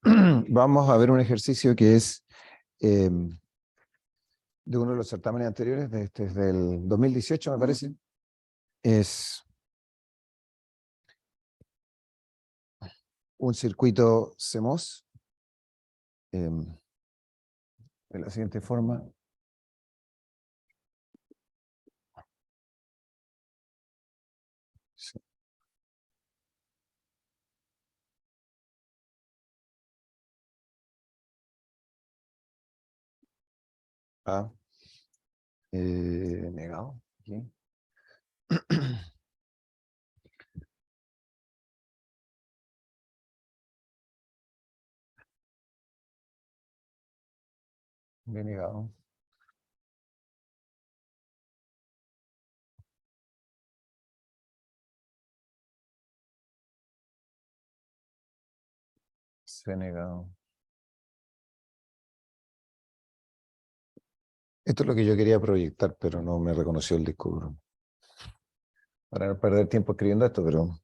vamos a ver un ejercicio que es de uno de los certámenes anteriores, este es del 2018, me parece. Es un circuito CMOS de la siguiente forma. Sí. Ah, negado. Aquí. Bien negado. C negado. Esto es lo que yo quería proyectar, pero no me reconoció el disco duro. Para no perder tiempo escribiendo esto, pero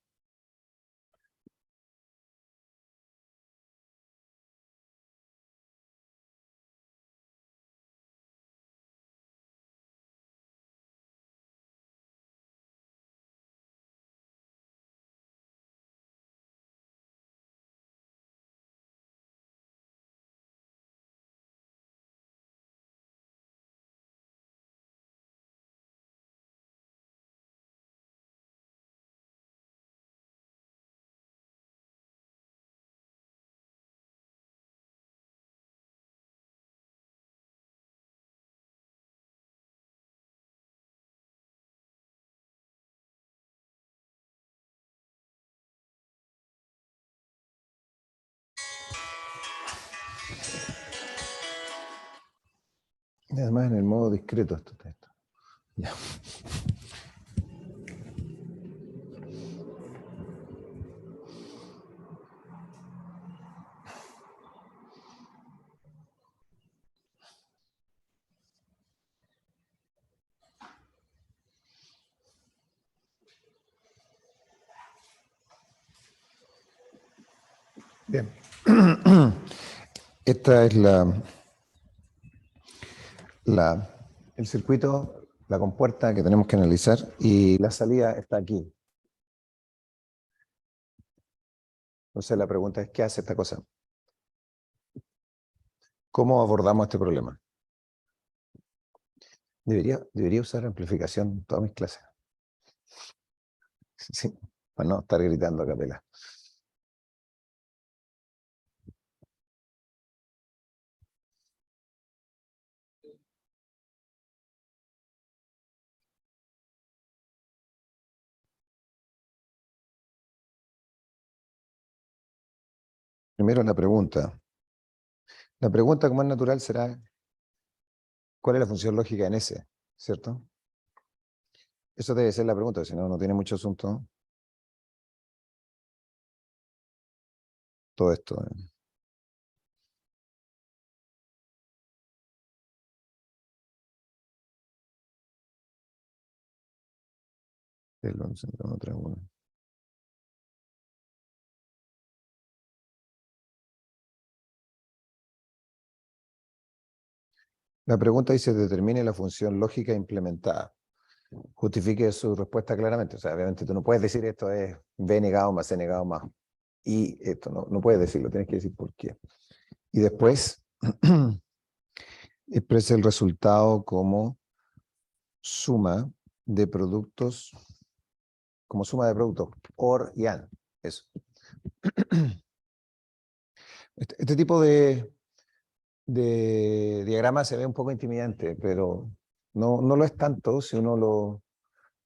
además en el modo discreto esto. Ya. Bien. Esta es el circuito, la compuerta que tenemos que analizar y la salida está aquí. Entonces la pregunta es, ¿qué hace esta cosa? ¿Cómo abordamos este problema? Debería usar amplificación en todas mis clases. Sí, para no estar gritando a capela. Primero la pregunta. La pregunta como es natural será, ¿cuál es la función lógica en S? ¿Cierto? Eso debe ser la pregunta, si no, no tiene mucho asunto todo esto. El 11, 1, 3, 1. La pregunta dice, determine la función lógica implementada. Justifique su respuesta claramente. O sea, obviamente tú no puedes decir esto es B negado más C negado más y esto, no puedes decirlo, tienes que decir por qué. Y después expresa el resultado como suma de productos, OR y AND. Eso. Este tipo de diagrama se ve un poco intimidante, pero no lo es tanto si uno lo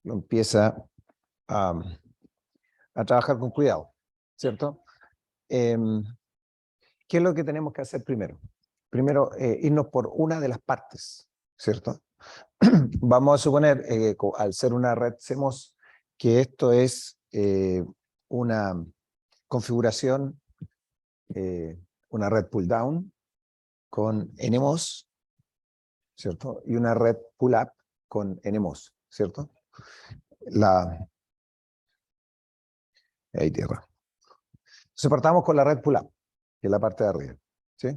empieza a, a trabajar con cuidado, ¿cierto? ¿Qué es lo que tenemos que hacer primero? Primero, irnos por una de las partes, ¿cierto? Vamos a suponer, al ser una red CMOS, que esto es una configuración, una red pull down con NMOS, ¿cierto? Y una red pull up con NMOS, ¿cierto? Ahí tierra. Entonces partamos con la red pull up. que es la parte de arriba. ¿Sí?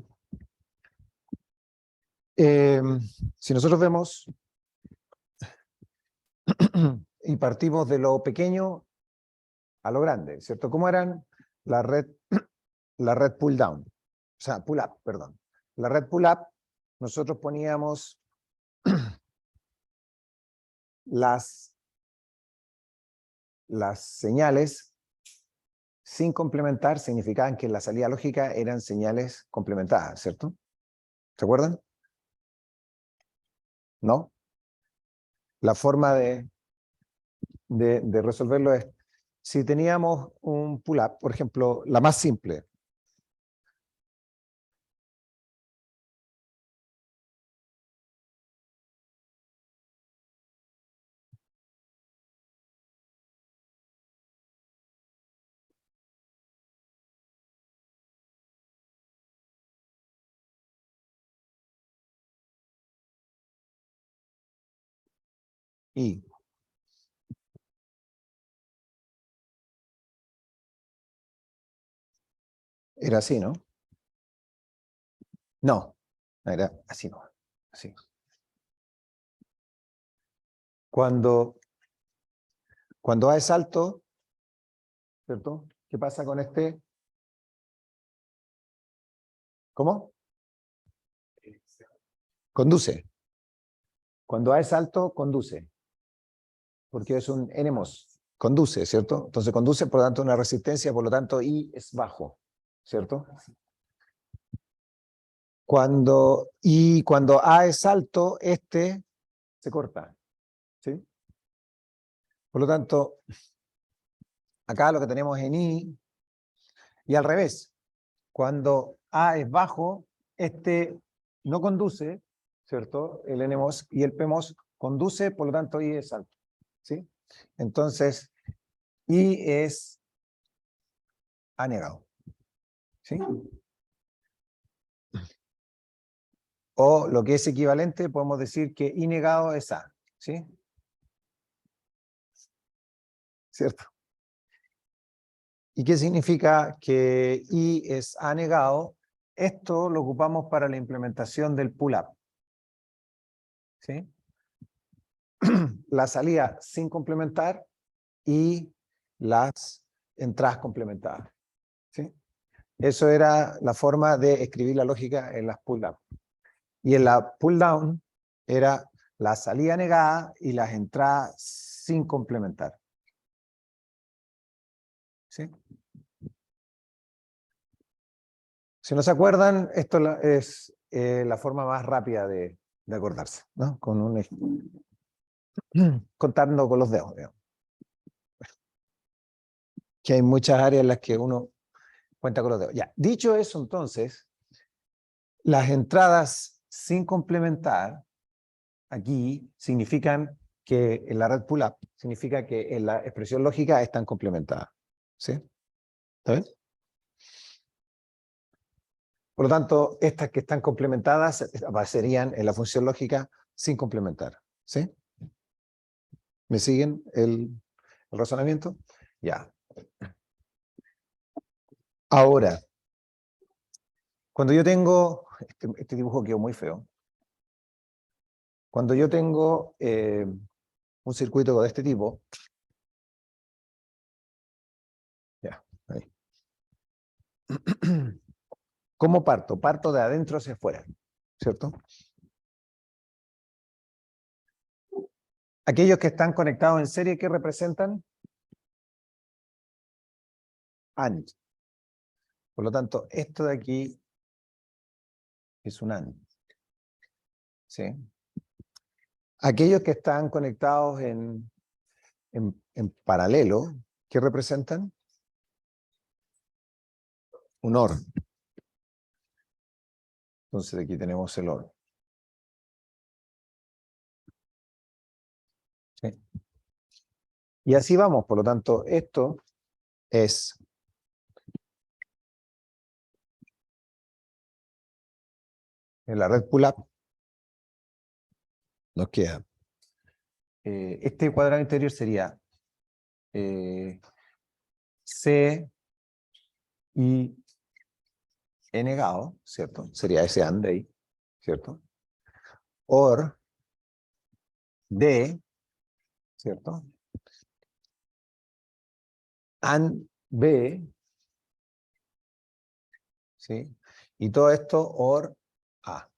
Si nosotros vemos y partimos de lo pequeño a lo grande, ¿cierto? ¿Cómo eran la red pull down? O sea, pull up, perdón. La red pull up, nosotros poníamos las señales sin complementar, significaban que en la salida lógica eran señales complementadas, ¿cierto? ¿Se acuerdan? ¿No? La forma de resolverlo es, si teníamos un pull-up, por ejemplo, la más simple. Y era así, ¿no? No, era así, no. Así. Cuando A es alto, ¿cierto? ¿Qué pasa con este? ¿Cómo? Conduce. Cuando A es alto, conduce. Porque es un NMOS. Conduce, ¿cierto? Entonces conduce, por lo tanto, una resistencia, por lo tanto, I es bajo, ¿cierto? Cuando A es alto, este se corta, ¿sí? Por lo tanto, acá lo que tenemos en I, y al revés, cuando A es bajo, este no conduce, ¿cierto? El NMOS y el PMOS conduce, por lo tanto I es alto, ¿sí? Entonces, I es A negado, ¿sí? O lo que es equivalente, podemos decir que I negado es A, ¿sí? ¿Cierto? ¿Y qué significa que I es A negado? Esto lo ocupamos para la implementación del pull-up, ¿sí? La salida sin complementar y las entradas complementadas, ¿sí? Eso era la forma de escribir la lógica en las pull-up. Y en la pull-down era la salida negada y las entradas sin complementar, ¿sí? Si no se acuerdan, esto es la forma más rápida de acordarse, ¿no? Contando con los dedos, digamos. Que hay muchas áreas en las que uno cuenta con los dedos. Ya, dicho eso, entonces, las entradas sin complementar aquí significan que en la red pull-up significa que en la expresión lógica están complementadas, ¿sí? ¿Está bien? Por lo tanto, estas que están complementadas aparecerían en la función lógica sin complementar, ¿sí? ¿Me siguen el razonamiento? Ya. Ahora, cuando yo tengo, este dibujo quedó muy feo. Cuando yo tengo un circuito de este tipo, ya, ahí. ¿Cómo parto? Parto de adentro hacia afuera, ¿cierto? Aquellos que están conectados en serie, ¿qué representan? AND. Por lo tanto, esto de aquí es un AND, ¿sí? Aquellos que están conectados en paralelo, ¿qué representan? Un OR. Entonces aquí tenemos el OR. ¿Sí? Y así vamos, por lo tanto, esto es en la red pull-up, nos queda. Este cuadrado interior sería C, I, E negado, ¿cierto? Sería ese and de ahí, ¿cierto? Or D, ¿cierto? And B, ¿sí? Y todo esto or A.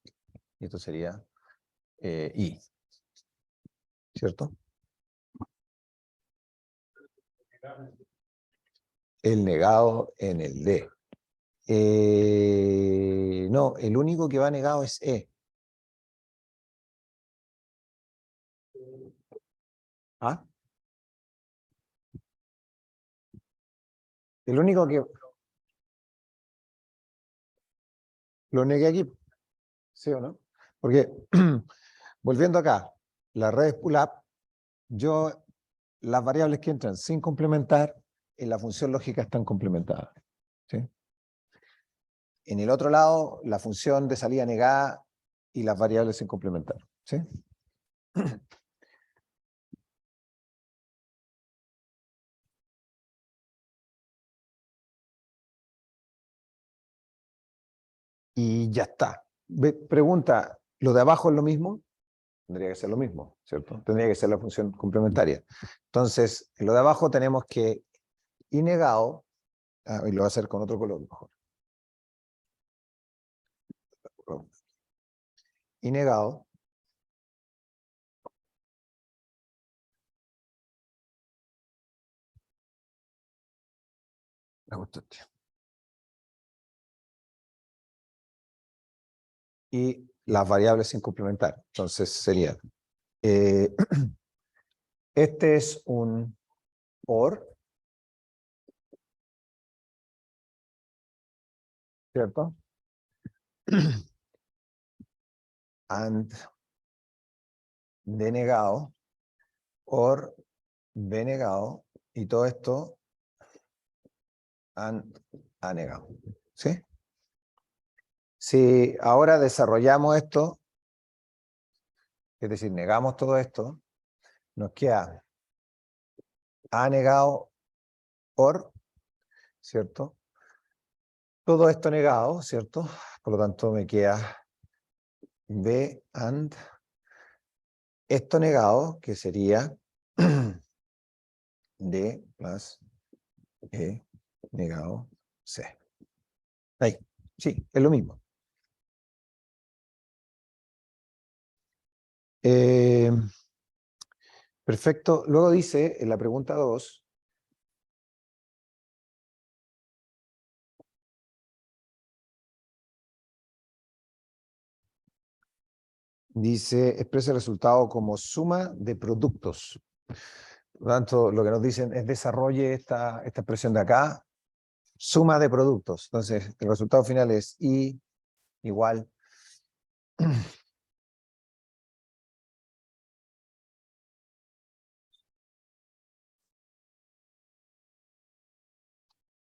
Y esto sería I, ¿cierto? El negado en el D. No, el único que va negado es E. ¿Ah? El único que lo negué aquí, ¿sí o no? Porque, volviendo acá, la red pull-up, yo, las variables que entran sin complementar, en la función lógica están complementadas, ¿sí? En el otro lado, la función de salida negada y las variables sin complementar, ¿sí? Y ya está. Pregunta, ¿lo de abajo es lo mismo? Tendría que ser lo mismo, ¿cierto? Tendría que ser la función complementaria. Entonces, en lo de abajo tenemos que y negado, y lo voy a hacer con otro color mejor. Y negado, me gustó y las variables sin complementar. Entonces sería, eh, este es un OR, ¿cierto? And denegado, OR denegado, y todo esto and anegado. ¿Sí? Si ahora desarrollamos esto, es decir, negamos todo esto, nos queda A negado, OR, ¿cierto? Todo esto negado, ¿cierto? Por lo tanto, me queda B and esto negado, que sería D más E negado C. Ahí, sí, es lo mismo. Eh, perfecto. Luego dice, en la pregunta 2, dice, expresa el resultado como suma de productos. Por lo tanto, lo que nos dicen es desarrolle esta expresión de acá, suma de productos. Entonces, el resultado final es I igual.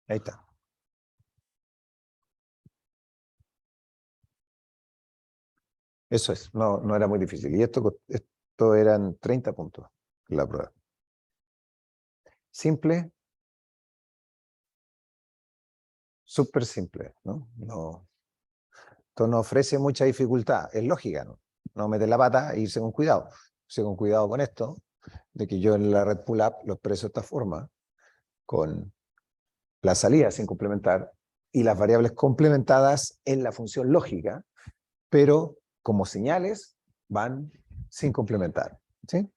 Ahí está. Eso es, no, no era muy difícil. Y esto eran 30 puntos en la prueba. Simple, súper simple, ¿no? No, esto no ofrece mucha dificultad, es lógica, ¿no? No meter la pata e irse con cuidado. Irse con cuidado con esto, de que yo en la red pull-up lo expreso de esta forma, con la salida sin complementar y las variables complementadas en la función lógica, pero como señales van sin complementar, ¿sí?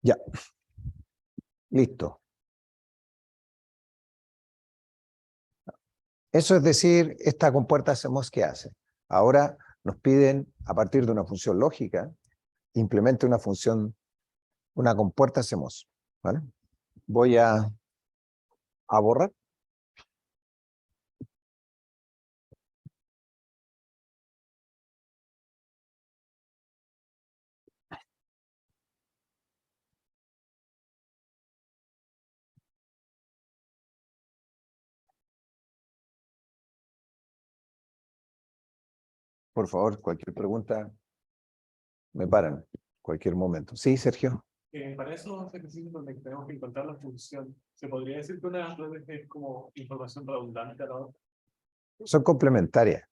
Ya, listo. Eso es decir, esta compuerta hacemos ¿qué hace? Ahora nos piden, a partir de una función lógica, implemente una función, una compuerta hacemos, ¿vale? Voy a borrar. Por favor, cualquier pregunta, me paran, cualquier momento. Sí, Sergio. Para esos ejercicios donde tenemos que encontrar la función, ¿se podría decir que una red es como información redundante a la otra? Son complementarias.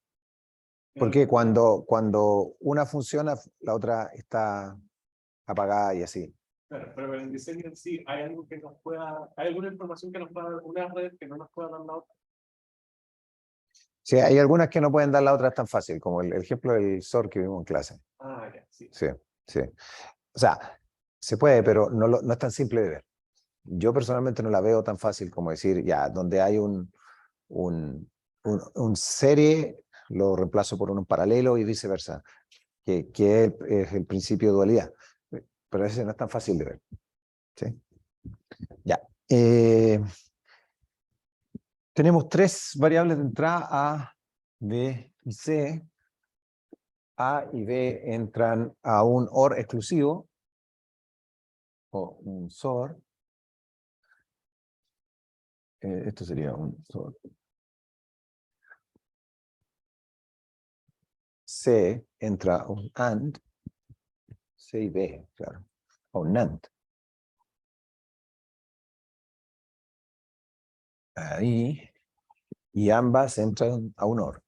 Porque cuando una funciona, la otra está apagada y así. Claro, pero en el diseño en sí, ¿hay algo que nos pueda, hay alguna información que nos pueda dar una red que no nos pueda dar la otra? Sí, hay algunas que no pueden dar la otra tan fácil, como el ejemplo del SOR que vimos en clase. Ah, ya, sí. Sí, sí. O sea, se puede, pero no es tan simple de ver. Yo personalmente no la veo tan fácil como decir, ya, donde hay un serie, lo reemplazo por un paralelo y viceversa, que es el principio de dualidad. Pero ese no es tan fácil de ver. ¿Sí? Ya. Tenemos tres variables de entrada, A, B y C. A y B entran a un OR exclusivo, o un SOR. Esto sería un SOR. C entra a un AND, C y B, claro, o un NAND. Ahí, y ambas entran a un OR.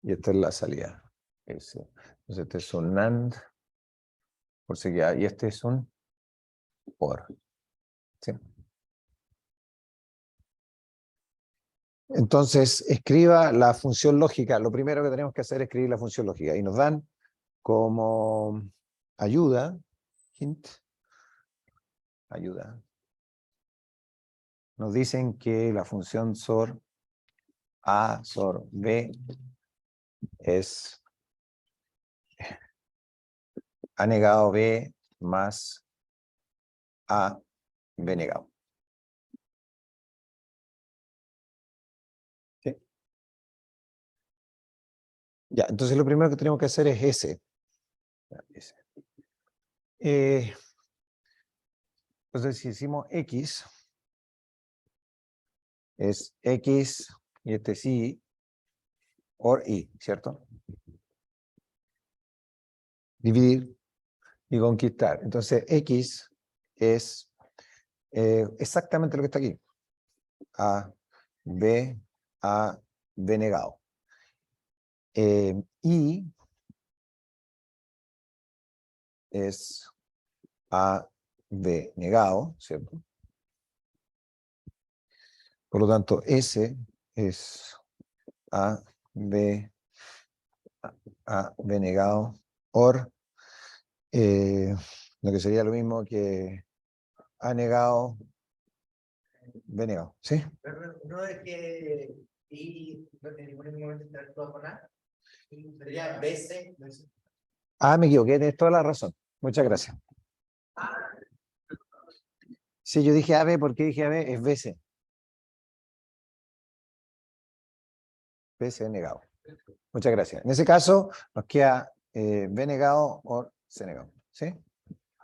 Y esta es la salida. Entonces este es un NAND, por si queda, y este es un OR. ¿Sí? Entonces, escriba la función lógica. Lo primero que tenemos que hacer es escribir la función lógica. Y nos dan como ayuda, hint, ayuda. Nos dicen que la función SOR A, SOR B es A negado B más A, B negado. ¿Sí? Ya, entonces lo primero que tenemos que hacer es ese. Entonces si hicimos X, es X y este sí, or Y, ¿cierto? Dividir y conquistar. Entonces X es exactamente lo que está aquí. A, B negado. Y es A, B negado, ¿cierto? Por lo tanto, S es A, B, B negado, or, lo que sería lo mismo que A negado, B negado, ¿sí? Pero no es que y no en ningún momento interactúa con A. Sería BC. Ah, me equivoqué, tienes toda la razón. Muchas gracias. Si yo dije AB, ¿por qué dije AB? Es BC. BC negado. Muchas gracias. En ese caso, nos queda B negado o C negado. ¿Sí?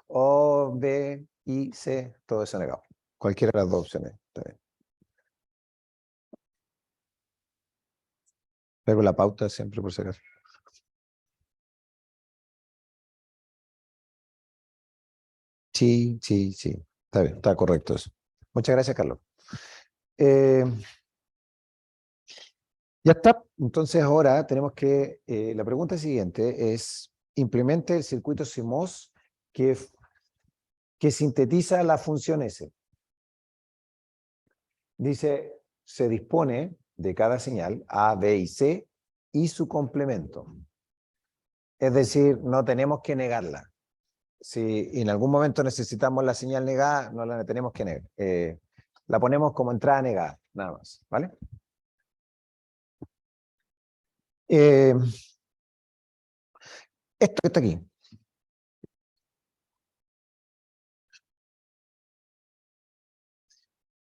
O B y C, todo eso negado. Cualquiera de las dos opciones. Está bien. Pego la pauta siempre por si acaso. Sí, sí, sí. Está bien, está correcto eso. Muchas gracias, Carlos. Eh, ya está. Entonces ahora tenemos que, la pregunta siguiente es, implemente el circuito CMOS que sintetiza la función S. Dice, se dispone de cada señal A, B y C y su complemento. Es decir, no tenemos que negarla. Si en algún momento necesitamos la señal negada, no la tenemos que negar. La ponemos como entrada negada, nada más, ¿vale? Esto que está aquí.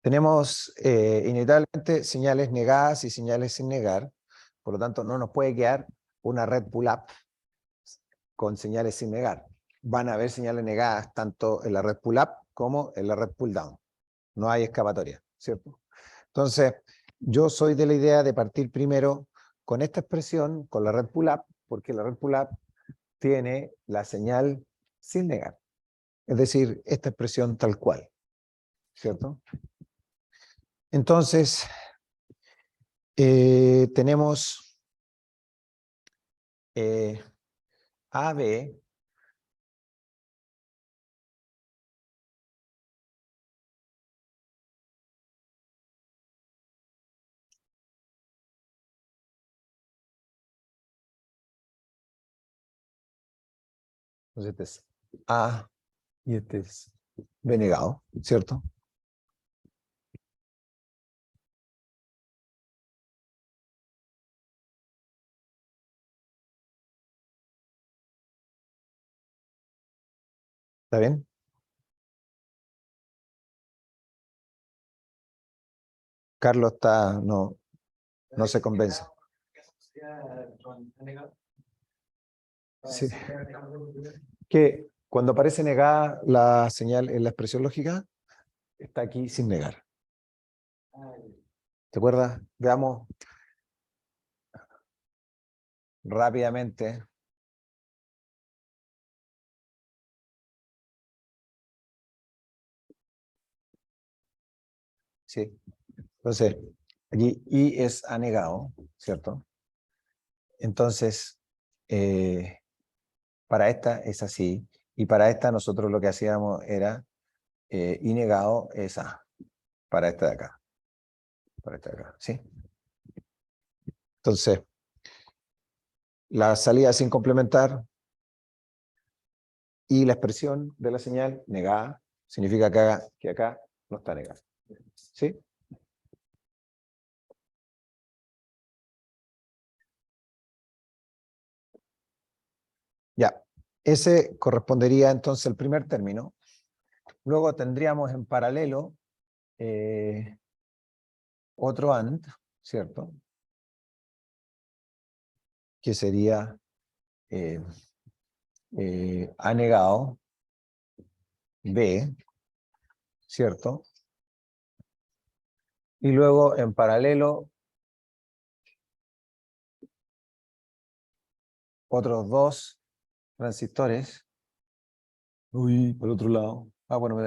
Tenemos inevitablemente señales negadas y señales sin negar, por lo tanto no nos puede quedar una red pull-up con señales sin negar. Van a haber señales negadas tanto en la red pull-up como en la red pull-down. No hay escapatoria, ¿cierto? Entonces, yo soy de la idea de partir primero con esta expresión, con la red pull-up, porque la red pull-up tiene la señal sin negar. Es decir, esta expresión tal cual, ¿cierto? Entonces, tenemos AB entonces este es A y este es B negado, ¿cierto? ¿Está bien? Carlos está, no se convence. Sí. Que cuando aparece negada la señal en la expresión lógica, está aquí sin negar. ¿Te acuerdas? Veamos rápidamente. Sí. Entonces, aquí I es anegado, ¿cierto? Entonces, para esta es así. Y para esta nosotros lo que hacíamos era I negado es A. Para esta de acá. Para esta de acá, ¿sí? Entonces, la salida sin complementar y la expresión de la señal negada significa que acá no está negada. ¿Sí? Ya. Ese correspondería entonces al primer término. Luego tendríamos en paralelo otro AND, ¿cierto? Que sería A negado B, ¿cierto? Y luego en paralelo otros dos transistores. Uy, por otro lado. Ah, bueno,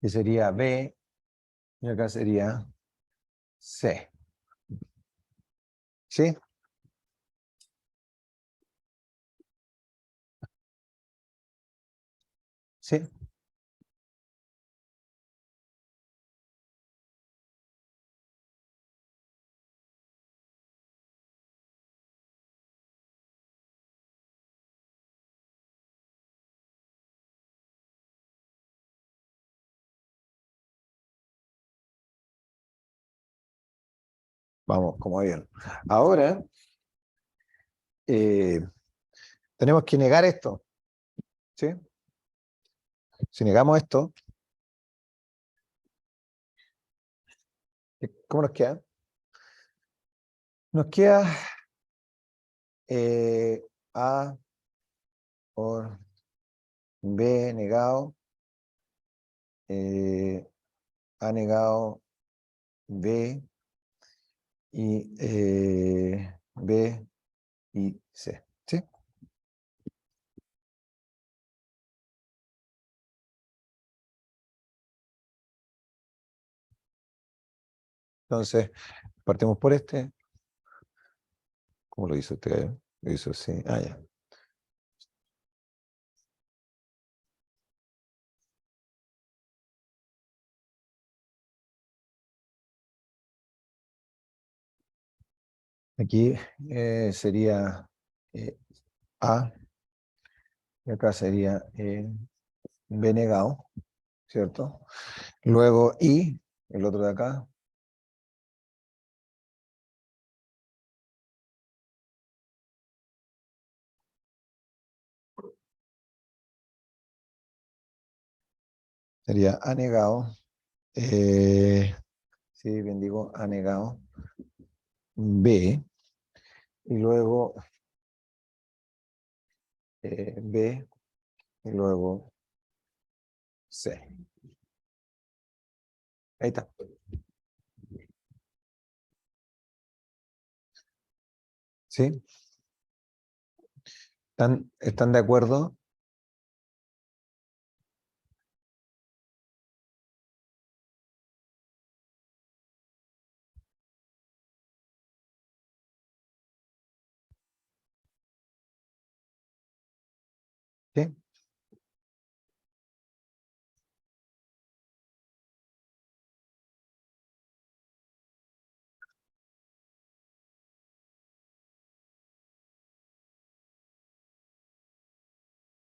que sería B y acá sería C. ¿Sí? ¿Sí? Vamos, como bien. Ahora, tenemos que negar esto. ¿Sí? Si negamos esto, ¿cómo nos queda? Nos queda A por B negado, A negado B y B y C. ¿Sí? Entonces, partimos por este. ¿Cómo lo hizo usted? Lo hizo así. Ah, ya. Aquí sería A, y acá sería B negado, ¿cierto? Luego I, el otro de acá, sería A negado, sí, bien digo, A negado, B, y luego B, y luego Sí. Ahí está. ¿Sí? ¿Están de acuerdo? ¿Sí?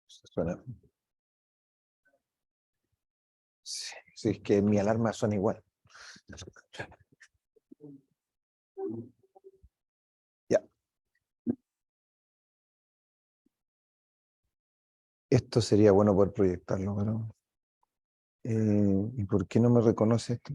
Suena. Sí, sí, es que mi alarma suena igual. Ya. Esto sería bueno poder proyectarlo, pero... ¿y por qué no me reconoce esto?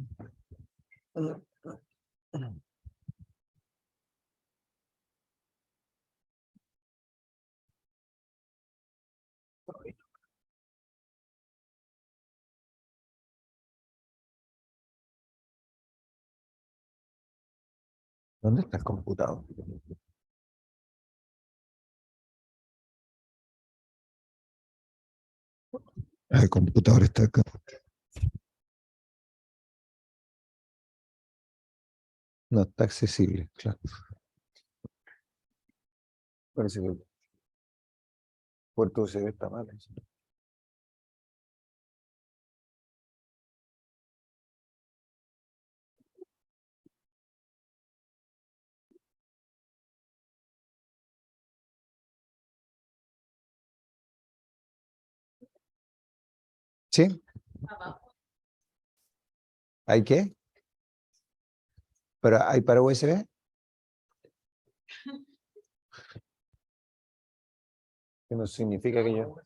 ¿Dónde está el computador? El computador está acá. No está accesible, claro. Parece que el puerto USB está mal. ¿Sí? ¿Hay qué? ¿Pero hay para USB? Que no significa que yo...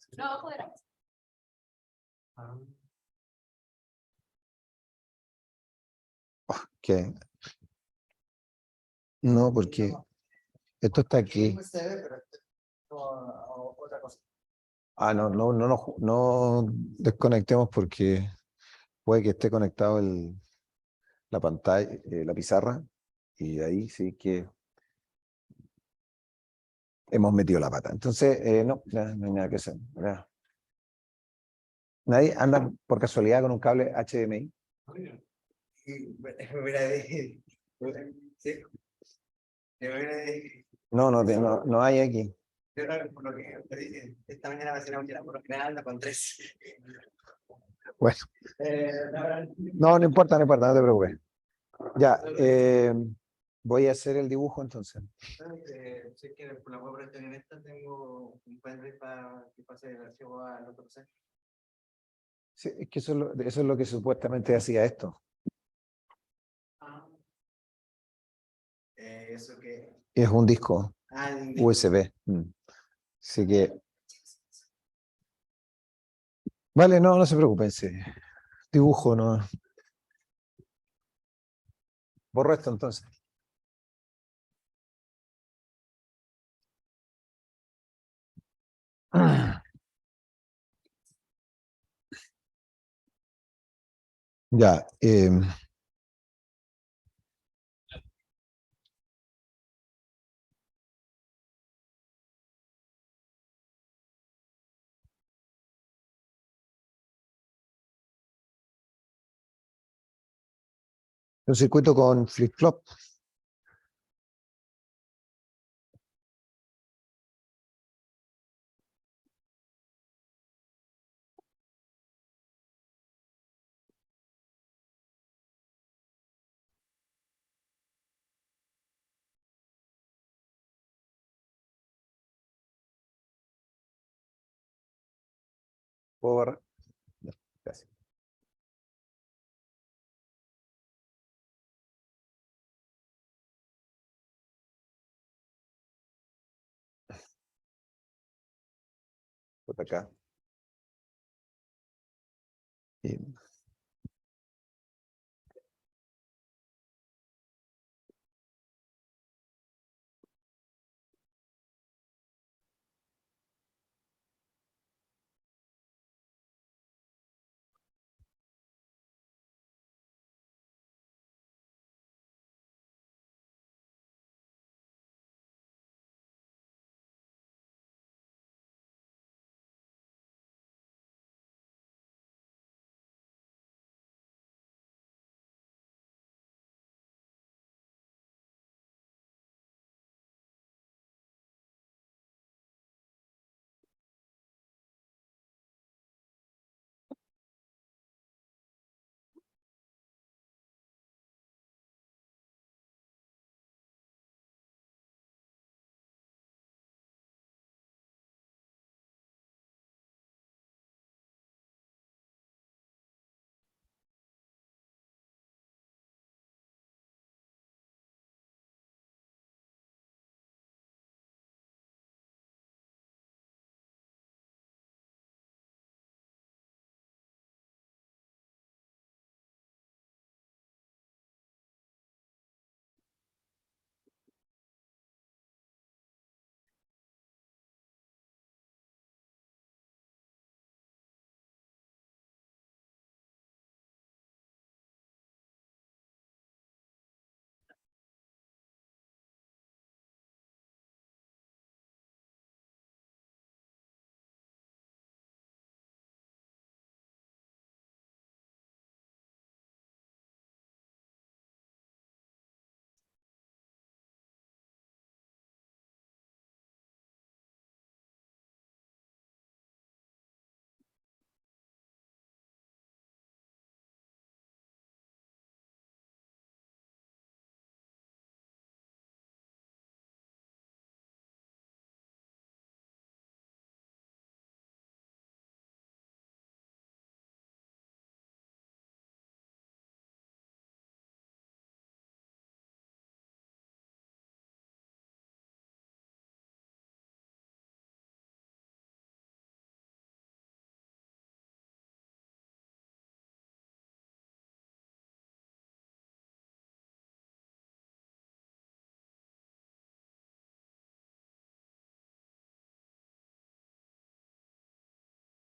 ¿Qué? No, porque esto está aquí. Ah, no desconectemos porque puede que esté conectado la pantalla, la pizarra, y ahí sí que hemos metido la pata. Entonces, no hay nada que hacer. ¿Verdad? ¿Nadie anda por casualidad con un cable HDMI? Sí. No hay aquí. Esta mañana va a ser la última, por lo general anda con 3. Bueno, no importa, no te preocupes. Ya, voy a hacer el dibujo entonces. Sé que por la web en esta tengo un pendrive para que pase el archivo al otro PC. Sí, es que eso es lo que supuestamente hacía esto. Eso que. Es un disco El USB. Así que, vale, no se preocupen. Sí. Dibujo, no. Borro esto entonces. Ya. Un circuito con flip-flop. ¿Puedo borrar? Ya, gracias. Por acá. Y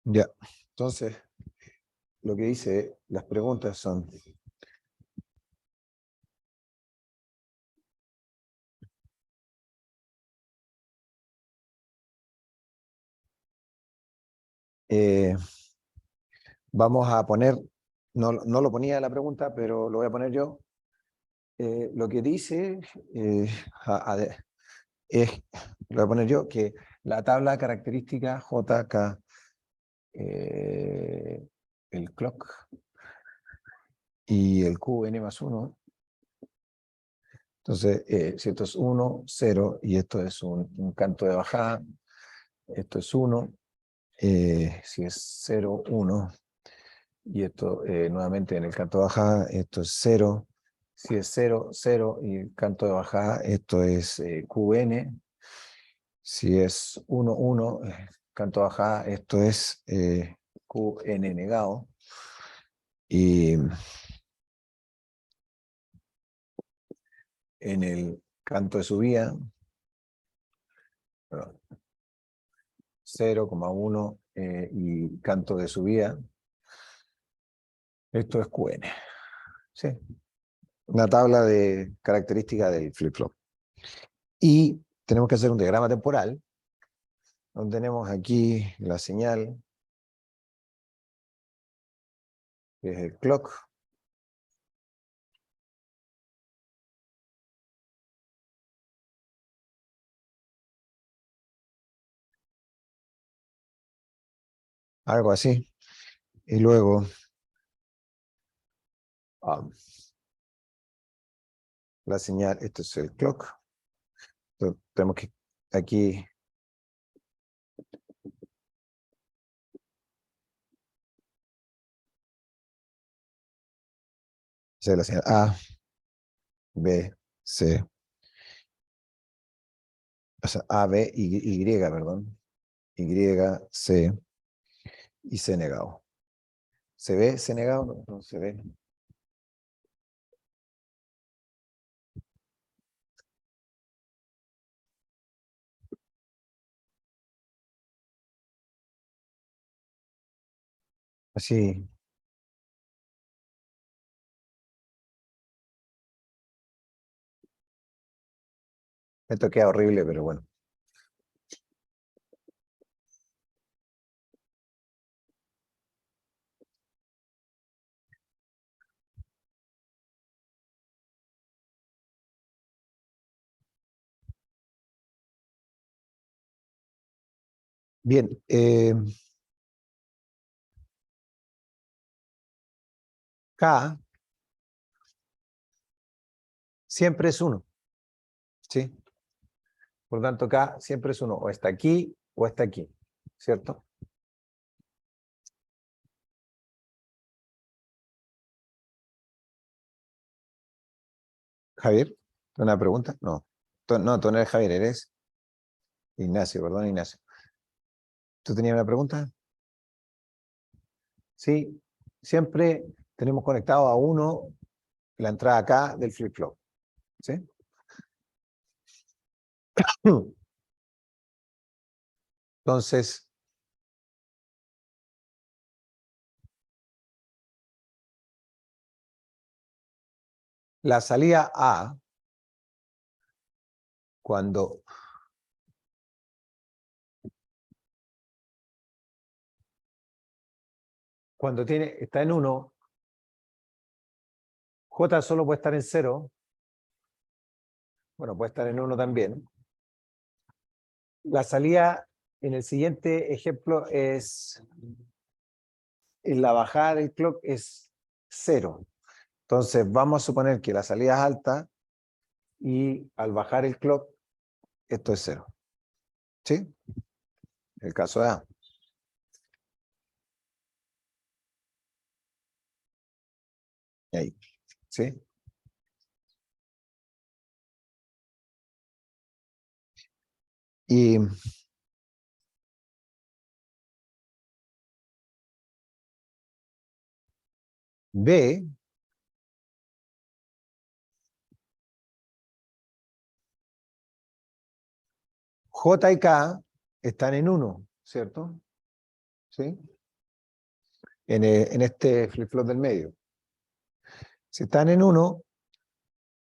Ya, entonces, lo que dice, las preguntas son... vamos a poner, no lo ponía la pregunta, pero lo voy a poner yo. Lo que dice es, lo voy a poner yo, que la tabla característica JK, el clock y el QN más 1. Entonces, si esto es 1, 0, y esto es un canto de bajada, esto es 1, si es 0, 1, y esto nuevamente en el canto de bajada, esto es 0, si es 0, 0, y el canto de bajada, esto es QN, si es 1, 1, canto de bajada, esto es QN negado, y en el canto de subida, 0,1 y canto de subida, esto es QN. ¿Sí? Una tabla de características del flip-flop. Y tenemos que hacer un diagrama temporal, donde tenemos aquí la señal, que es el clock. Algo así. Y luego la señal, esto es el clock. Entonces, tenemos que aquí hacer la señal A, B, C. O sea, A, B, Y, perdón. Y, C y C negado. ¿Se ve C negado? No, no se ve. Así. Esto queda horrible, pero bueno. Bien. K siempre es 1. ¿Sí? Por lo tanto, K siempre es 1. O está aquí o está aquí. ¿Cierto? Javier, ¿una pregunta? No. No, tú no eres Javier, eres Ignacio, perdón, Ignacio. ¿Tú tenías una pregunta? Sí, siempre tenemos conectado a 1 la entrada acá del flip-flop. ¿Sí? Entonces, la salida A, cuando está en 1, J solo puede estar en 0. Bueno, puede estar en 1 también. La salida en el siguiente ejemplo es, en la bajada del clock es 0. Entonces vamos a suponer que la salida es alta y al bajar el clock, esto es 0. ¿Sí? El caso de A. Ahí. ¿Sí? Y B, J y K están en 1, ¿cierto? ¿Sí? en este flip-flop del medio. Si están en 1,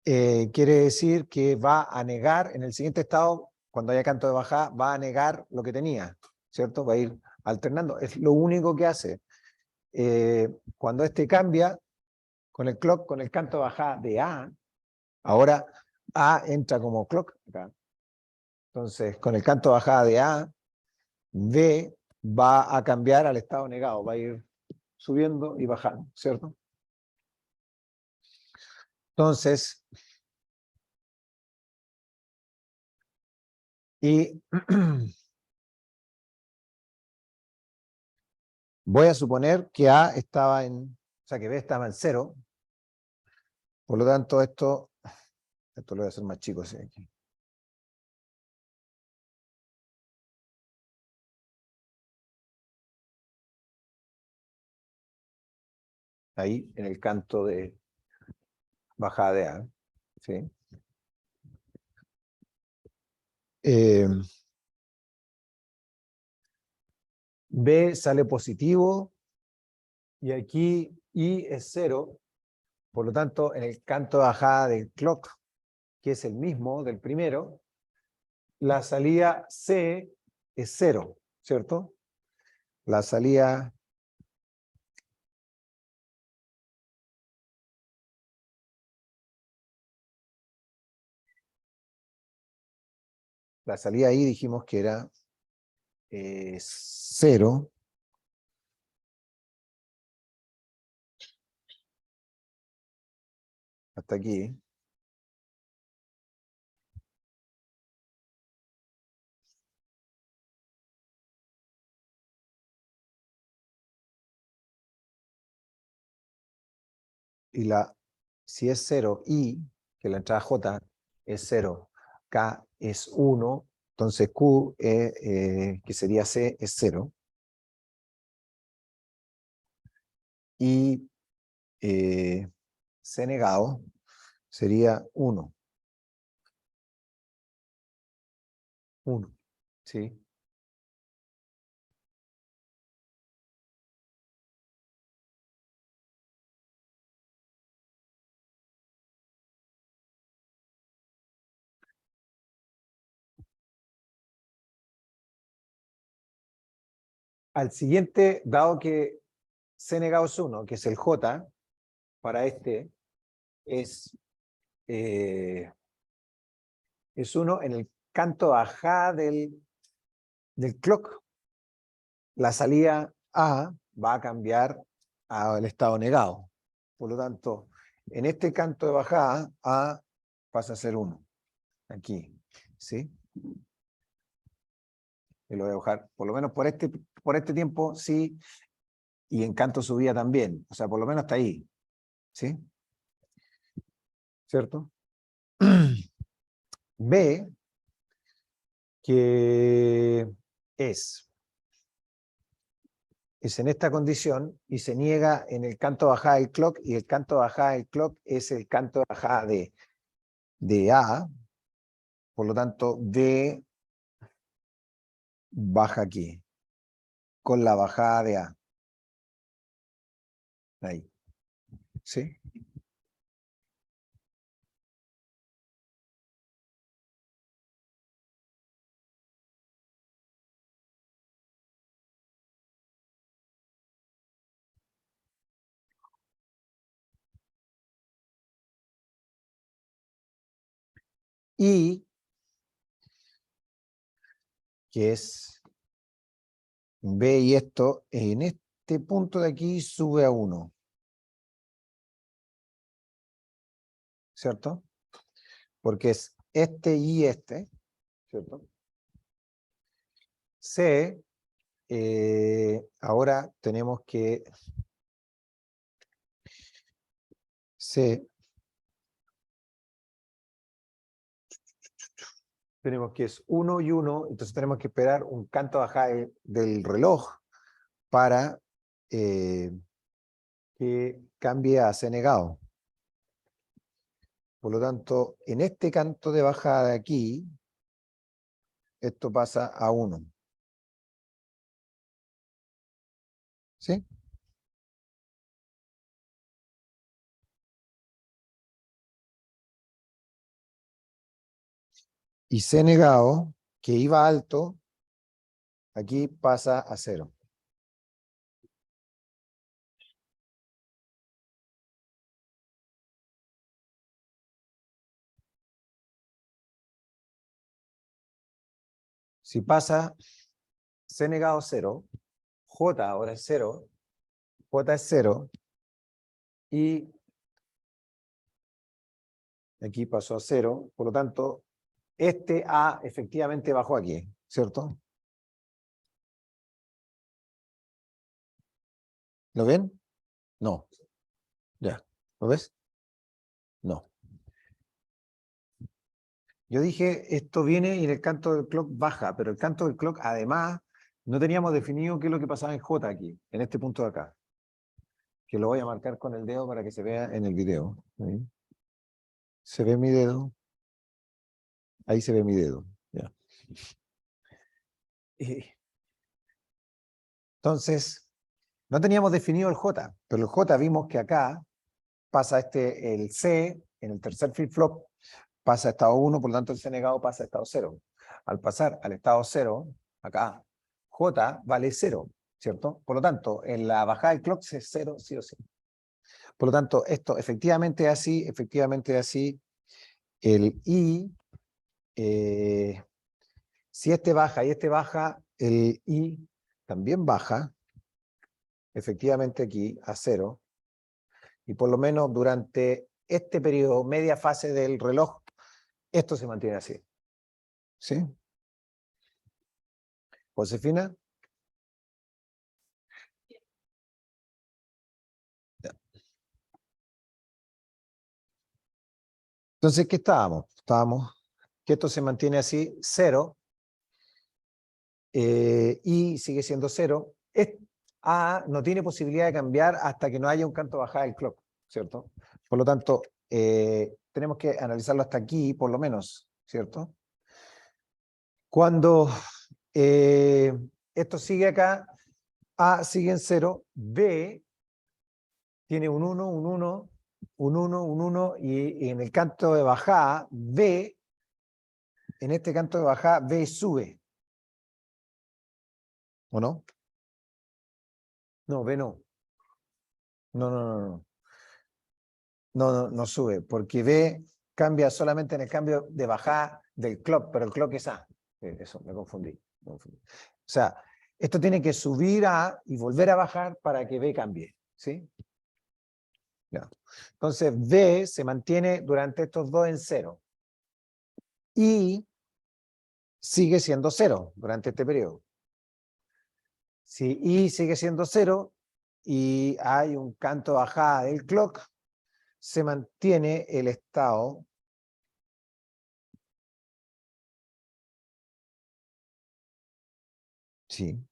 quiere decir que va a negar en el siguiente estado, cuando haya canto de bajada, va a negar lo que tenía, ¿cierto? Va a ir alternando. Es lo único que hace. Cuando este cambia, con el clock, con el canto de bajada de A, ahora A entra como clock acá. Entonces, con el canto de bajada de A, B va a cambiar al estado negado, va a ir subiendo y bajando, ¿cierto? Entonces, y voy a suponer que A estaba o sea, que B estaba en 0. Por lo tanto, esto lo voy a hacer más chico, ¿sí? Aquí. Ahí, en el canto de bajada de A, ¿sí? B sale positivo y aquí I es 0. Por lo tanto, en el canto de bajada del clock, que es el mismo del primero, la salida C es 0, ¿cierto? La salida ahí dijimos que era 0. Hasta aquí. Y si es 0, I, que la entrada J es 0, K es 1, entonces Q, que sería C, es 0. Y C negado sería 1. 1, ¿sí? Al siguiente, dado que C negado es 1, que es el J, para este es 1 en el canto bajada del clock. La salida A va a cambiar al estado negado. Por lo tanto, en este canto de bajada, A pasa a ser 1. Aquí, ¿sí? Y lo voy a dejar, por lo menos por este tiempo, sí, y en canto subida también. O sea, por lo menos hasta ahí, ¿sí? ¿Cierto? B, que es en esta condición y se niega en el canto de bajada del clock, y el canto de bajada del clock es el canto de bajada de A, por lo tanto D baja aquí, con la bajada de A. Ahí. ¿Sí? Y que es B, y esto en este punto de aquí sube a 1. ¿Cierto? Porque es este y este, ¿cierto? C, ahora tenemos que C, tenemos que es 1 y 1, entonces tenemos que esperar un canto bajada del reloj para que cambie a C negado. Por lo tanto, en este canto de bajada de aquí, esto pasa a 1. ¿Sí? Y C negado, que iba alto, aquí pasa a 0. Si pasa C negado 0, J ahora es 0, J es 0, y aquí pasó a 0, por lo tanto, este A efectivamente bajó aquí, ¿cierto? ¿Lo ven? No. Ya. ¿Lo ves? No. Yo dije, esto viene y en el canto del clock baja, pero el canto del clock, además, no teníamos definido qué es lo que pasaba en J aquí, en este punto de acá. Que lo voy a marcar con el dedo para que se vea en el video. ¿Sí? ¿Se ve mi dedo? Ahí se ve mi dedo. Ya. Entonces, no teníamos definido el J, pero el J vimos que acá pasa el C, en el tercer flip-flop, pasa a estado 1, por lo tanto el C negado pasa a estado 0. Al pasar al estado 0, acá, J vale 0, ¿cierto? Por lo tanto, en la bajada del clock es 0, sí o sí. Por lo tanto, esto efectivamente es así, el I, si este baja y este baja, el I también baja, efectivamente aquí, a 0, y por lo menos durante este periodo, media fase del reloj, esto se mantiene así. ¿Sí? ¿Josefina? Ya. Entonces, ¿qué estábamos? Estábamos que esto se mantiene así, 0, y sigue siendo 0. A no tiene posibilidad de cambiar hasta que no haya un canto bajada del clock, ¿cierto? Por lo tanto, tenemos que analizarlo hasta aquí, por lo menos, ¿cierto? Cuando esto sigue acá, A sigue en 0, B tiene un 1, un 1, un 1, un 1, y en el canto de bajada, B, en este canto de bajada, B sube. ¿O no? No, B no. No, no, no, no. No, no, no sube, porque B cambia solamente en el cambio de bajada del clock, pero el clock es A. Eso, me confundí. O sea, esto tiene que subir A y volver a bajar para que B cambie, ¿sí? Ya. Entonces, B se mantiene durante estos dos en 0. Y sigue siendo 0 durante este periodo. Si I sigue siendo 0 y hay un canto de bajada del clock, se mantiene el estado sí,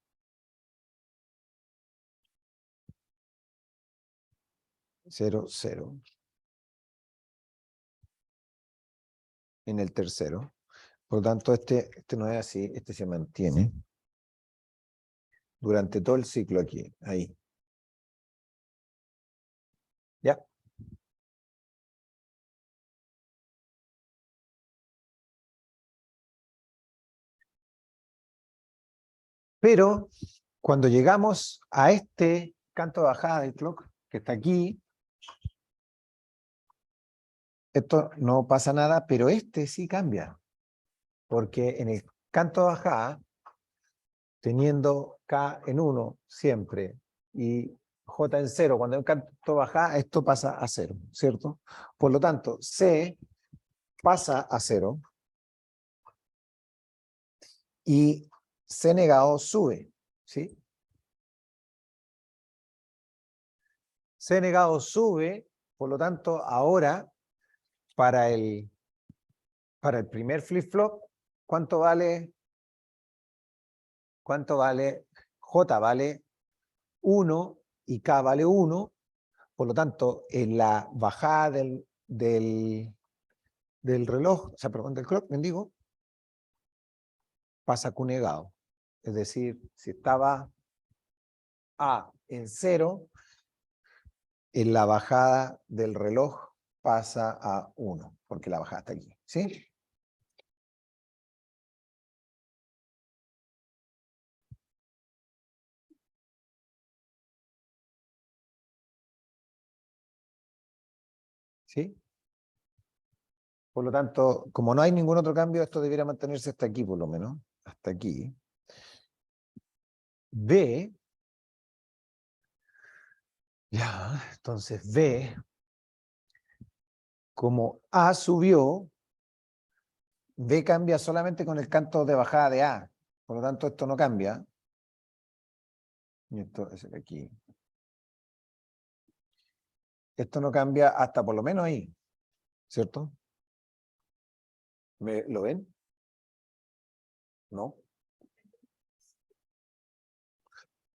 0, 0 en el tercero. Por lo tanto, este no es así, este se mantiene durante todo el ciclo aquí, ahí. ¿Ya? Pero cuando llegamos a este canto de bajada del clock, que está aquí, esto no pasa nada, pero este sí cambia. Porque en el canto de bajada, teniendo K en 1 siempre y J en 0, cuando hay un canto de bajada, esto pasa a 0, ¿cierto? Por lo tanto, C pasa a 0 y C negado sube, ¿sí? C negado sube, por lo tanto, ahora para el primer flip-flop, ¿cuánto vale? ¿Cuánto vale? J vale 1 y K vale 1, por lo tanto, en la bajada del reloj, o sea, perdón, del clock, bendigo, pasa Q negado. Es decir, si estaba A en 0, en la bajada del reloj pasa a 1, porque la bajada está aquí, ¿sí? ¿Sí? Por lo tanto, como no hay ningún otro cambio, esto debería mantenerse hasta aquí por lo menos, hasta aquí. B, ya, entonces B, como A subió, B cambia solamente con el canto de bajada de A. Por lo tanto, esto no cambia. Y esto es aquí. Esto no cambia hasta por lo menos ahí, ¿cierto? ¿Lo ven? ¿No?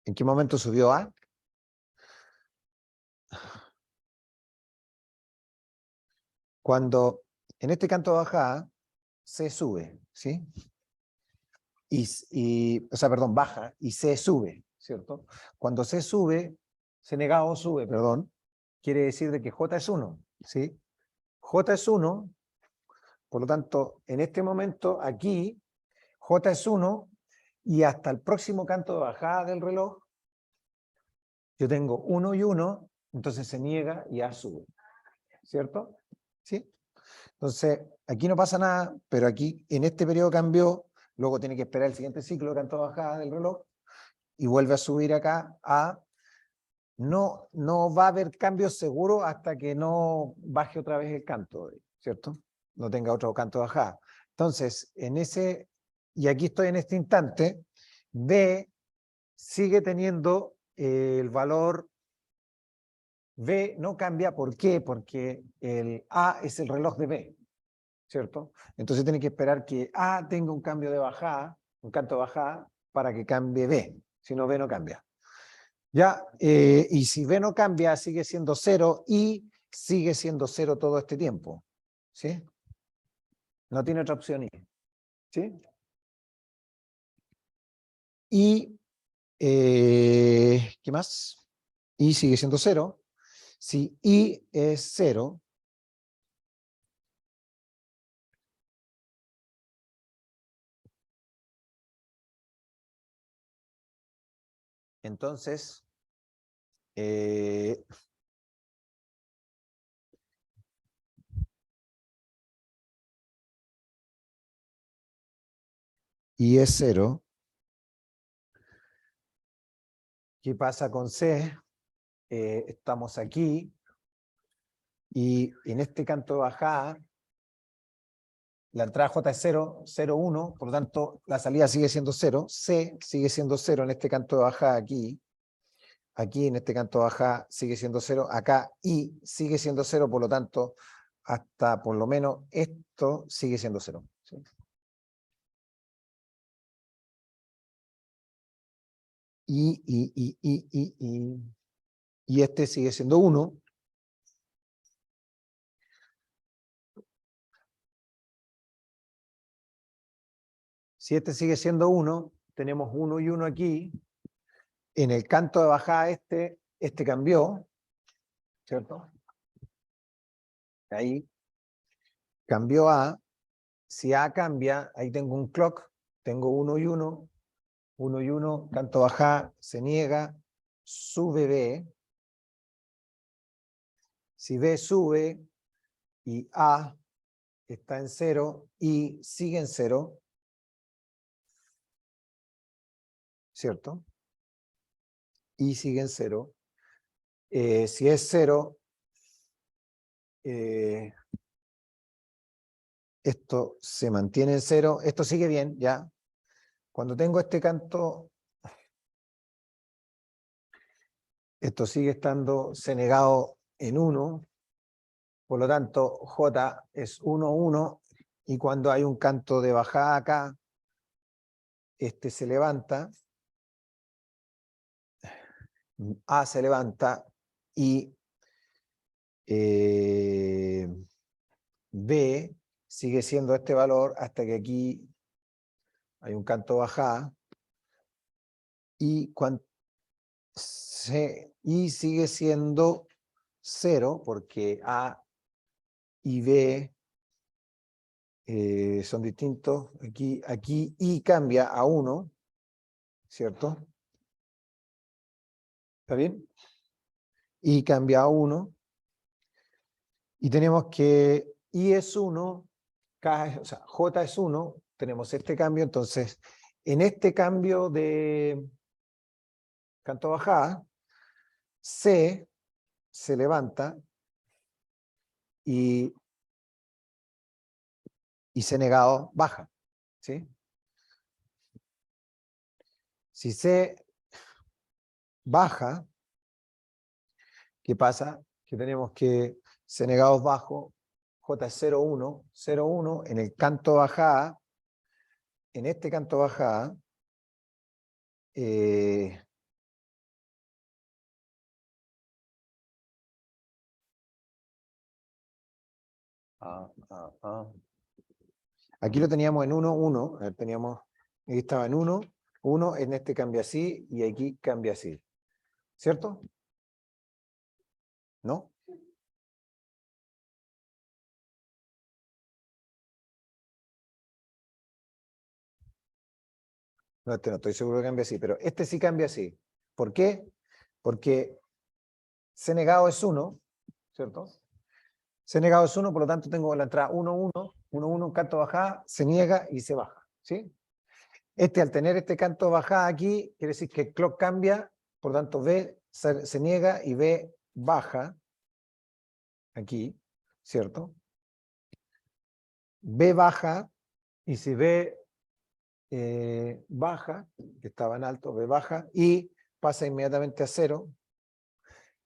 ¿En qué momento subió A? Cuando en este canto de bajada C sube, ¿sí? O sea, perdón, baja y C sube, ¿cierto? Cuando C sube, C negado sube, perdón, quiere decir de que J es 1, ¿sí? J es 1, por lo tanto, en este momento aquí, J es 1 y hasta el próximo canto de bajada del reloj, yo tengo 1 y 1, entonces se niega y A sube, ¿cierto? ¿Sí? Entonces, aquí no pasa nada, pero aquí en este periodo cambió, luego tiene que esperar el siguiente ciclo de canto de bajada del reloj y vuelve a subir acá a... No va a haber cambios seguros hasta que no baje otra vez el canto, ¿cierto? No tenga otro canto de bajada. Entonces, y aquí estoy en este instante, B sigue teniendo el valor, B no cambia, ¿por qué? Porque el A es el reloj de B, ¿cierto? Entonces tiene que esperar que A tenga un cambio de bajada, un canto de bajada, para que cambie B, si no B no cambia. Ya, y si B no cambia, sigue siendo 0 y sigue siendo 0 todo este tiempo, ¿sí? No tiene otra opción I, ¿sí? Y, ¿qué más? I sigue siendo 0. Si I es 0, entonces, I es 0, ¿qué pasa con C? Estamos aquí, y en este canto de bajada, la entrada J es 0, 0, 1, por lo tanto la salida sigue siendo 0, C sigue siendo 0 en este canto de bajada aquí, aquí en este canto de bajada sigue siendo 0, acá I sigue siendo 0, por lo tanto hasta por lo menos esto sigue siendo 0. ¿Sí? Y este sigue siendo 1. Si este sigue siendo 1, tenemos 1 y 1 aquí. En el canto de bajada este cambió, ¿cierto? Ahí cambió A. Si A cambia, ahí tengo un clock, tengo 1 y 1, 1 y 1, canto bajada, se niega, sube B. Si B sube y A está en 0 y sigue en 0, ¿cierto? Y sigue en 0. Si es 0, esto se mantiene en 0, esto sigue bien, ¿ya? Cuando tengo este canto, esto sigue estando C negado en 1, por lo tanto J es 1, 1, y cuando hay un canto de bajada acá, este se levanta, A se levanta y B sigue siendo este valor hasta que aquí hay un canto de bajada y, y sigue siendo 0 porque A y B son distintos. Aquí I cambia a 1, ¿cierto? ¿Está bien? I cambia a 1 Y tenemos que I es 1, o sea, J es 1, tenemos este cambio, entonces en este cambio de canto bajada, C se levanta y C negado baja, ¿sí? Si C baja, ¿qué pasa? Que tenemos que C negado es bajo, J es 0, 1, 0, 1, en el canto bajada, en este canto bajada, aquí lo teníamos en 1, 1, teníamos, aquí estaba en 1, 1, en este cambia así y aquí cambia así, ¿cierto? ¿No? No, este no estoy seguro que cambia así, pero este sí cambia así. ¿Por qué? Porque C negado es 1, ¿cierto? C negado es 1, por lo tanto tengo la entrada 1, 1, 1, 1, un canto bajada, se niega y se baja, ¿sí? Al tener este canto bajada aquí, quiere decir que el clock cambia, por lo tanto B se niega y B baja, aquí, ¿cierto? B baja, y si B baja, que estaba en alto, B baja, y pasa inmediatamente a 0.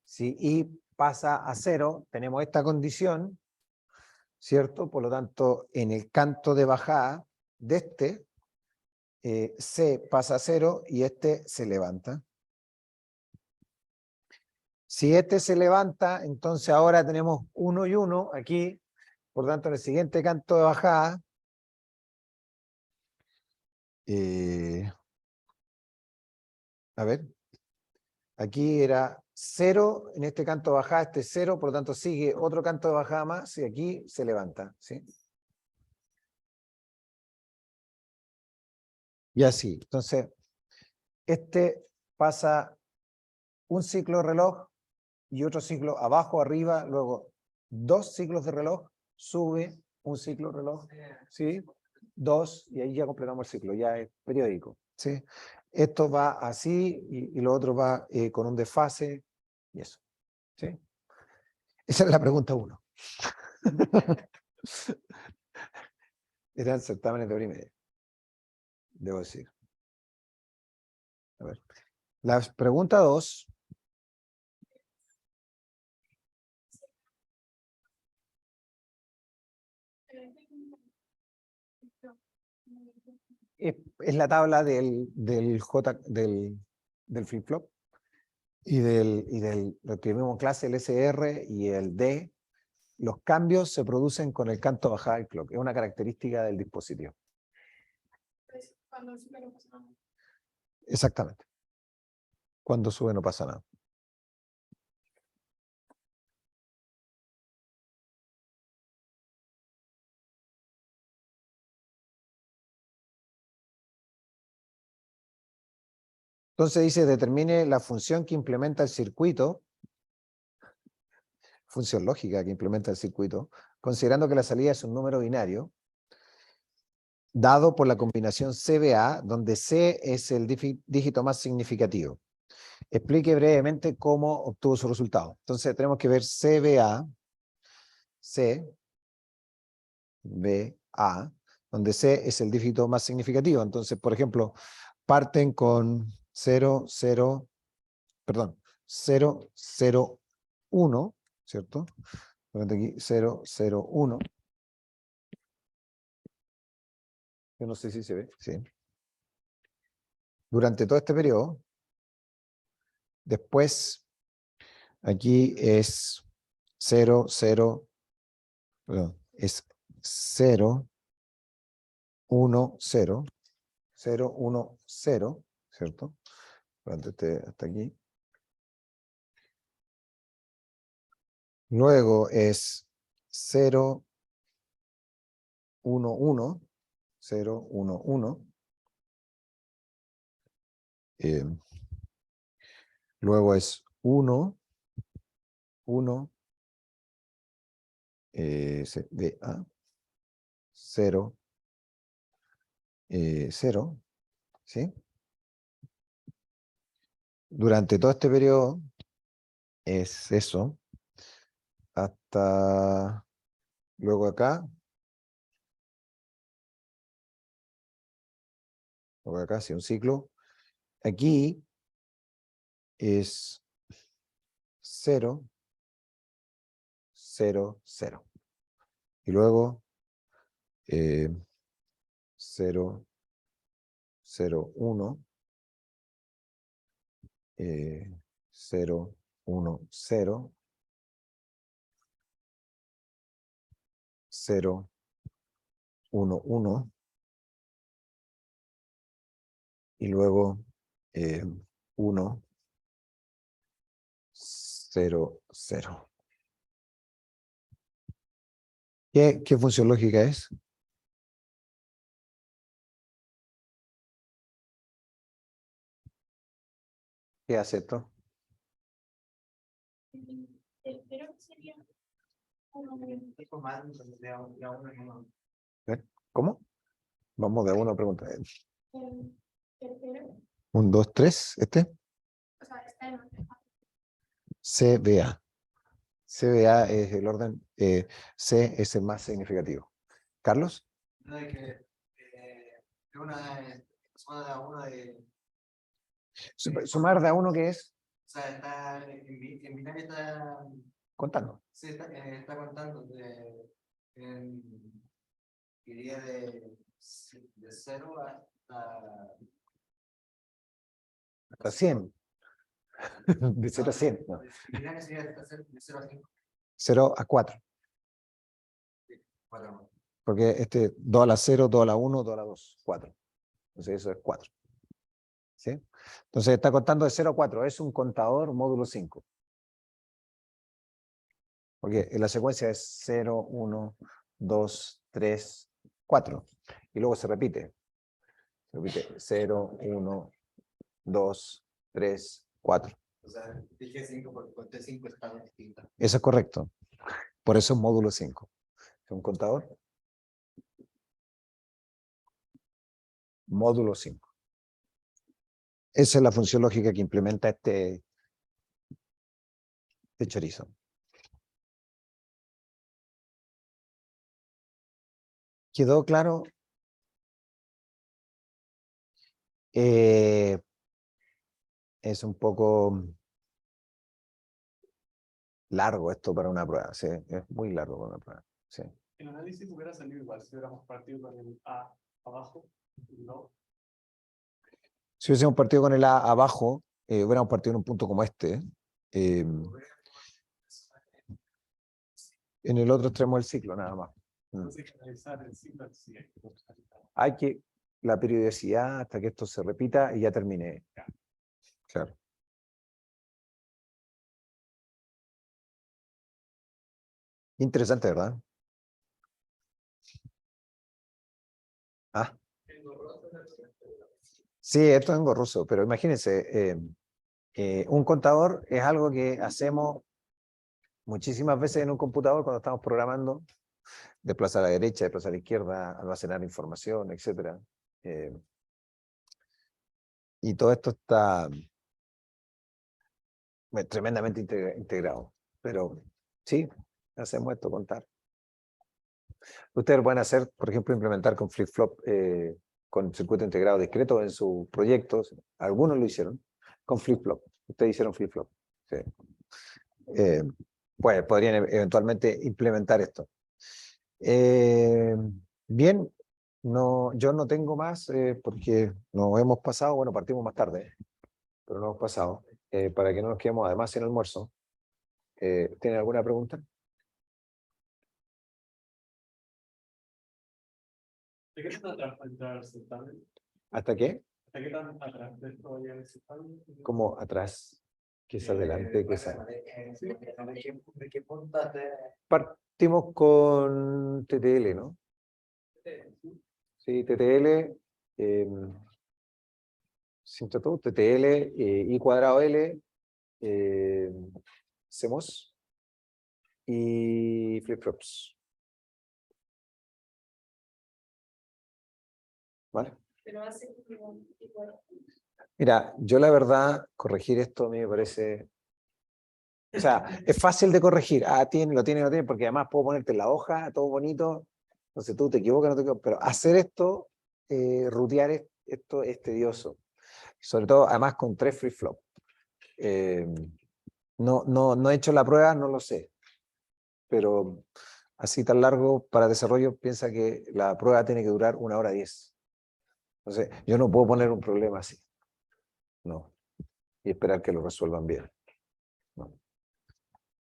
Si I pasa a 0, tenemos esta condición, ¿cierto? Por lo tanto, en el canto de bajada de este, C pasa a 0 y este se levanta. Si este se levanta, entonces ahora tenemos 1 y 1 aquí, por lo tanto en el siguiente canto de bajada, a ver, aquí era 0, en este canto de bajada este es 0, por lo tanto sigue otro canto de bajada más y aquí se levanta, ¿sí? Y así, entonces, este pasa un ciclo de reloj y otro ciclo abajo, arriba, luego 2 ciclos de reloj, sube un ciclo de reloj, ¿sí? 2, y ahí ya completamos el ciclo, ya es periódico, ¿sí? Esto va así y lo otro va con un desfase y eso, ¿sí? Esa es la pregunta 1. Eran certámenes de hora y media, debo decir. A ver. La pregunta 2. Es la tabla del flip-flop y lo que vimos en clase, el SR y el D. Los cambios se producen con el canto bajada del clock. Es una característica del dispositivo. Cuando sube no pasa nada. Exactamente. Cuando sube no pasa nada. Entonces dice, determine la función que implementa el circuito, función lógica que implementa el circuito, considerando que la salida es un número binario, dado por la combinación CBA, donde C es el dígito más significativo. Explique brevemente cómo obtuvo su resultado. Entonces tenemos que ver CBA, donde C es el dígito más significativo. Entonces, por ejemplo, parten con 0, 0, 1, ¿cierto? Aquí 0, 0, 1. Yo no sé si se ve, sí. Durante todo este periodo, después, aquí es 0, 0, es 0, 1, 0, 0, 1, 0, ¿cierto? Hasta aquí. Luego es 0, 1, 1, 0, 1, 1. Luego es 1, 1, CVA 0, 0, ¿sí? Durante todo este periodo es eso, hasta luego acá, sí, un ciclo. Aquí es 0, 0, 0. Y luego 0, 0, 1, 0, 1, 0, 0, 1, 1, y luego 1, 0, 0. ¿Qué función lógica es? ¿Qué hace esto? Pero sería Tipo más, entonces, de uno en uno. ¿Cómo? Vamos de una pregunta. tercero, 1, 2, 3, o sea, está en orden. CBA. CBA es el orden, C es el más significativo. ¿Carlos? No de que una uno de. Sumar de a uno, ¿qué es? O sea, está en binario está. Contando. Sí, está contando diría de 0 Hasta 100. De 0 a 100. No. Binario sería de 0 a 5. 0 a 4. Bueno, Porque 2 a la 0, 2 a la 1, 2 a la 2. 4. Entonces eso es 4. ¿Sí? Entonces está contando de 0 a 4. Es un contador módulo 5. Porque en la secuencia es 0, 1, 2, 3, 4. Y luego se repite. Se repite 0, 1, 2, 3, 4. o sea, dije 5 porque conté 5 estados distintos. Eso es correcto. Por eso es módulo 5. ¿Es un contador? Módulo 5. Esa es la función lógica que implementa este chorizo. ¿Quedó claro? Es un poco largo esto para una prueba, sí, es muy largo para una prueba. Sí. El análisis hubiera salido igual si hubiéramos partido con el A abajo, no. Si hubiésemos partido con el A abajo, hubiéramos partido en un punto como este. En el otro extremo del ciclo, nada más. Entonces, analizar el ciclo al siguiente. Hay que la periodicidad hasta que esto se repita y ya termine. Claro. Interesante, ¿verdad? Ah. Sí, esto es engorroso, pero imagínense, un contador es algo que hacemos muchísimas veces en un computador cuando estamos programando, desplazar a la derecha, desplazar a la izquierda, almacenar información, etc. Y todo esto está tremendamente integrado. Pero sí, hacemos esto, contar. Ustedes pueden hacer, por ejemplo, implementar con flip-flop, con circuito integrado discreto en sus proyectos. Algunos lo hicieron con flip-flop. Ustedes hicieron flip-flop. Sí. Pues podrían eventualmente implementar esto. Bien, no, yo no tengo más porque nos hemos pasado, bueno, partimos más tarde, pero nos hemos pasado, para que no nos quedemos además sin almuerzo. ¿Tienen alguna pregunta? ¿De qué tan atrás va a entrar el certamen? ¿Hasta qué? ¿De qué tan atrás de esto vaya el certamen? Como atrás, que es adelante, que es ¿De qué punto Partimos con TTL, ¿no? Sí, TTL, siento todo, TTL, I cuadrado L, CMOS, y flip-flops. ¿Vale? Pero hace como igual. Mira, yo la verdad, corregir esto a mí me parece... O sea, es fácil de corregir. Ah, lo tiene, porque además puedo ponerte en la hoja, todo bonito. Entonces tú te equivocas, no te equivocas. Pero hacer esto, rutear esto es tedioso. Sobre todo, además, con 3 flip-flop. No he hecho la prueba, no lo sé. Pero así tan largo para desarrollo, piensa que la prueba tiene que durar 1 hora 10. Entonces, yo no puedo poner un problema así. No. Y esperar que lo resuelvan bien. No.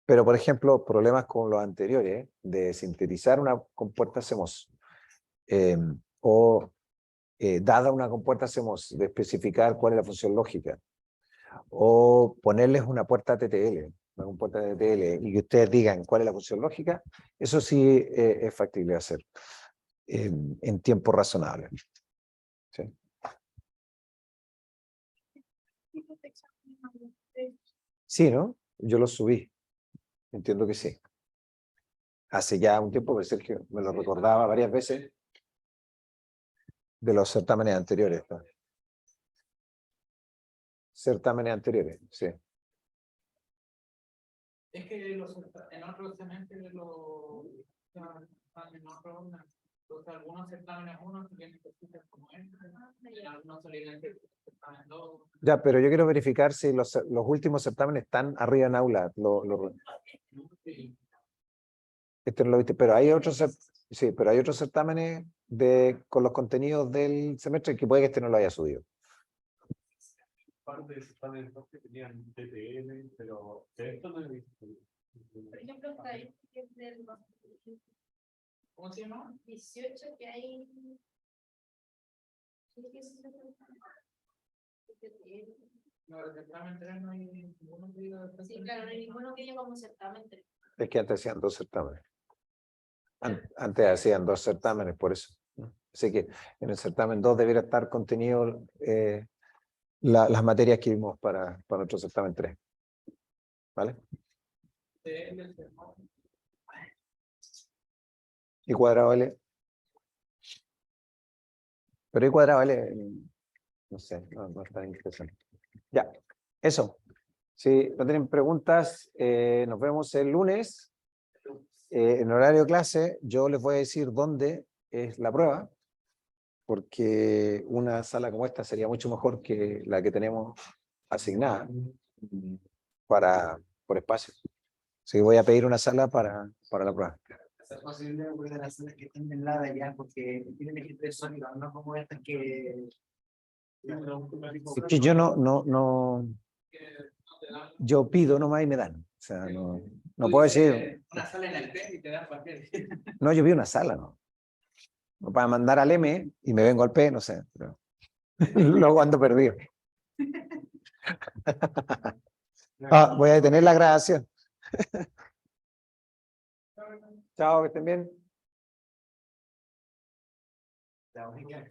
Pero, por ejemplo, problemas como los anteriores, de sintetizar una compuerta CMOS, o dada una compuerta CMOS, de especificar cuál es la función lógica, o ponerles una puerta TTL, una compuerta TTL, y que ustedes digan cuál es la función lógica, eso sí es factible de hacer en tiempo razonable. ¿Sí? Sí, ¿no? Yo lo subí. Entiendo que sí. Hace ya un tiempo, pero Sergio me lo recordaba varias veces de los certámenes anteriores. ¿No? Certámenes anteriores, sí. Es que en otros semestres en algunos certámenes uno tienen cositas como este, en algunos solían certámenes dos. Ya, pero yo quiero verificar si los últimos certámenes están arriba en aula. Este no lo viste, pero hay otros, sí, pero hay otros certámenes con los contenidos del semestre que puede que este no lo haya subido. Parte de certámenes que tenían TTL, pero de esto no he visto. Por ejemplo, está este que es del ¿Cómo se llama? 18 que hay. ¿Qué es eso? No, el certamen 3 no hay ninguno que diga. Sí, claro, no hay ninguno que lleva como certamen 3. Es que antes hacían 2 certámenes. Antes hacían 2 certámenes, por eso. Así que en el certamen 2 debiera estar contenido las materias que vimos para nuestro certamen 3. ¿Vale? Y cuadrado L. Pero y cuadrado L, no sé, no es tan interesante. Ya, eso. Si no tienen preguntas, nos vemos el lunes. En horario de clase, yo les voy a decir dónde es la prueba, porque una sala como esta sería mucho mejor que la que tenemos asignada por espacio. Así que voy a pedir una sala para la prueba. Es posible una de las salas que están del lado allá porque tienen ejemplos sólidos, no como estas que. Es que yo yo pido nomás y me dan. O sea, no puedo decir. Una sala en el P y te dan papel. No, yo vi una sala, ¿no? Para mandar al M y me vengo al P, no sé. Pero luego ando perdido. Voy a detener la grabación. Chao, que estén bien. La única